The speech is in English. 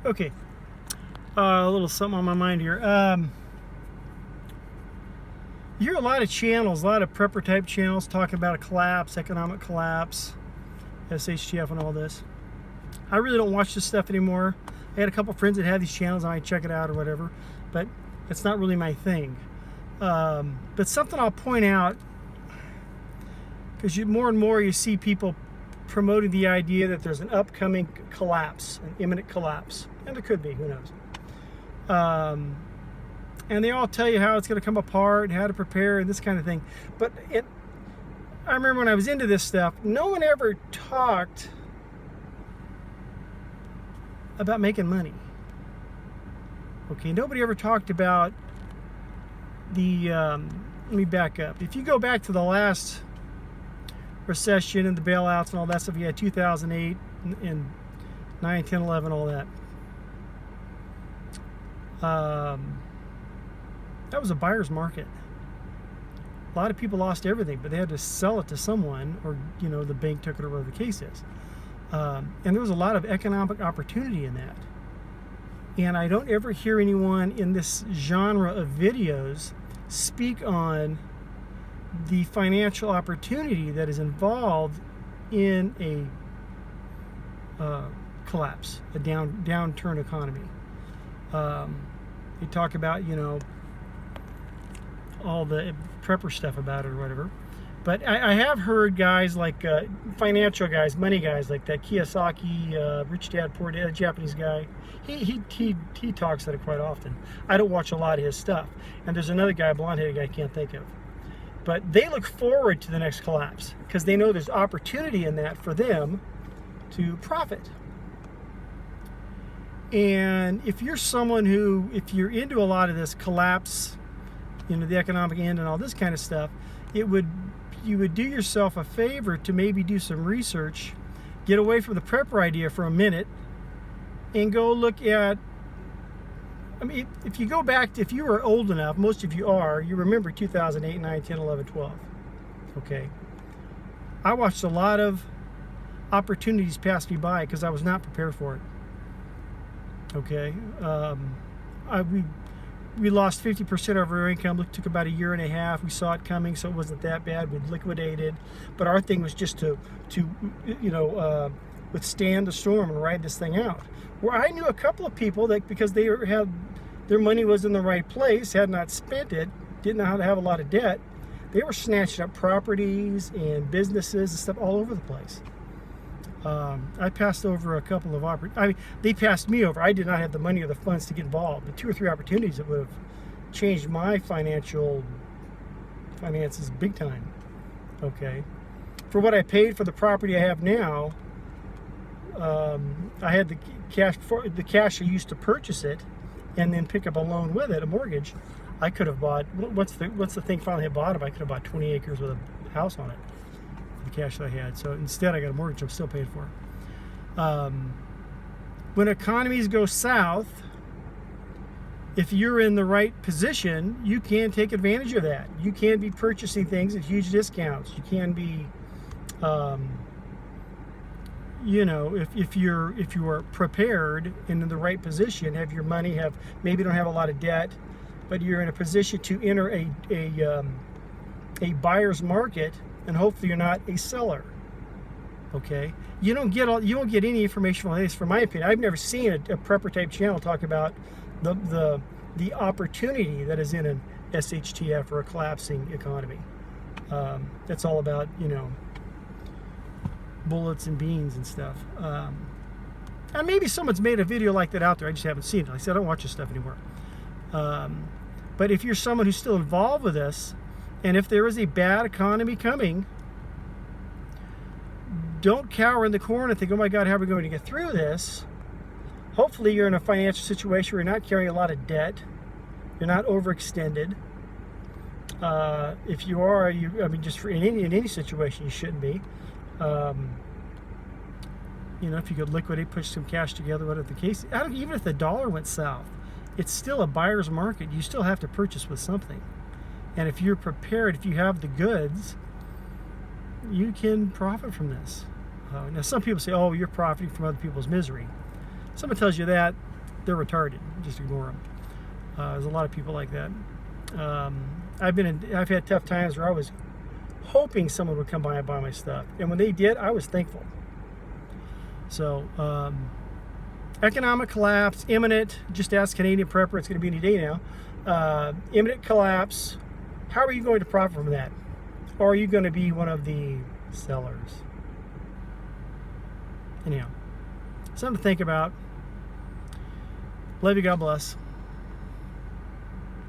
Okay, a little something on my mind here. You hear a lot of channels, a lot of prepper type channels talking about a collapse, economic collapse, SHTF and all this. I really don't watch this stuff anymore. I had a couple friends that had these channels, I might check it out or whatever, but it's not really my thing. But something I'll point out, because more and more you see people promoting the idea that there's an upcoming collapse, an imminent collapse, and there could be, who knows. And they all tell you how it's going to come apart, how to prepare, and this kind of thing. But I remember when I was into this stuff, no one ever talked about making money. Okay, nobody ever talked about the, let me back up. If you go back to the last recession and the bailouts and all that stuff, you had 2008 and 9, 10, 11, all that. That was a buyer's market. A lot of people lost everything, but they had to sell it to someone, or the bank took it, or whatever the case is. And there was a lot of economic opportunity in that. And I don't ever hear anyone in this genre of videos speak on the financial opportunity that is involved in a collapse, a downturn economy. They talk about, all the prepper stuff about it or whatever. But I have heard guys like financial guys, money guys like that Kiyosaki, Rich Dad Poor Dad, Japanese guy. He talks at it quite often. I don't watch a lot of his stuff. And there's another guy, blonde-headed guy, I can't think of. But they look forward to the next collapse because they know there's opportunity in that for them to profit. And if you're someone if you're into a lot of this collapse, the economic end and all this kind of stuff, you would do yourself a favor to maybe do some research, get away from the prepper idea for a minute, and go look at, if you go back to, if you were old enough, most of you are, you remember 2008, 9, 10, 11, 12. Okay. I watched a lot of opportunities pass me by because I was not prepared for it. Okay. We lost 50% of our income. It took about a year and a half. We saw it coming, so it wasn't that bad. We liquidated, but our thing was just to withstand the storm and ride this thing out. Where I knew a couple of people that, because they had their money was in the right place, had not spent it, didn't know how to have a lot of debt, they were snatching up properties and businesses and stuff all over the place. I passed over a couple of they passed me over. I did not have the money or the funds to get involved, but 2 or 3 opportunities that would have changed my finances big time. Okay, for what I paid for the property I have now, I had the cash I used to purchase it, and then pick up a loan with it, a mortgage. I could have bought, what's the thing finally I bought it? I could have bought 20 acres with a house on it. The cash that I had. So instead I got a mortgage I'm still paying for. When economies go south, if you're in the right position, you can take advantage of that. You can be purchasing things at huge discounts. You can be if you are prepared and in the right position, have your money, maybe don't have a lot of debt, but you're in a position to enter a buyer's market, and hopefully you're not a seller. Okay, you won't get any information on this, from my opinion. I've never seen a prepper type channel talk about the opportunity that is in an SHTF or a collapsing economy. That's all about bullets and beans and stuff. And maybe someone's made a video like that out there. I just haven't seen it. Like I said, I don't watch this stuff anymore. But if you're someone who's still involved with this, and if there is a bad economy coming, don't cower in the corner and think, oh my God, how are we going to get through this? Hopefully you're in a financial situation where you're not carrying a lot of debt. You're not overextended. If you are, just in any situation, you shouldn't be. If you could liquidate, push some cash together, whatever the case. Even if the dollar went south, it's still a buyer's market. You still have to purchase with something. And if you're prepared, if you have the goods, you can profit from this. Now, some people say, oh, you're profiting from other people's misery. Someone tells you that, they're retarded. Just ignore them. There's a lot of people like that. I've had tough times where I was hoping someone would come by and buy my stuff, and when they did, I was thankful. So, economic collapse, imminent. Just ask Canadian Prepper. It's going to be any day now. Imminent collapse. How are you going to profit from that? Or are you going to be one of the sellers? Anyhow, something to think about. Love you. God bless.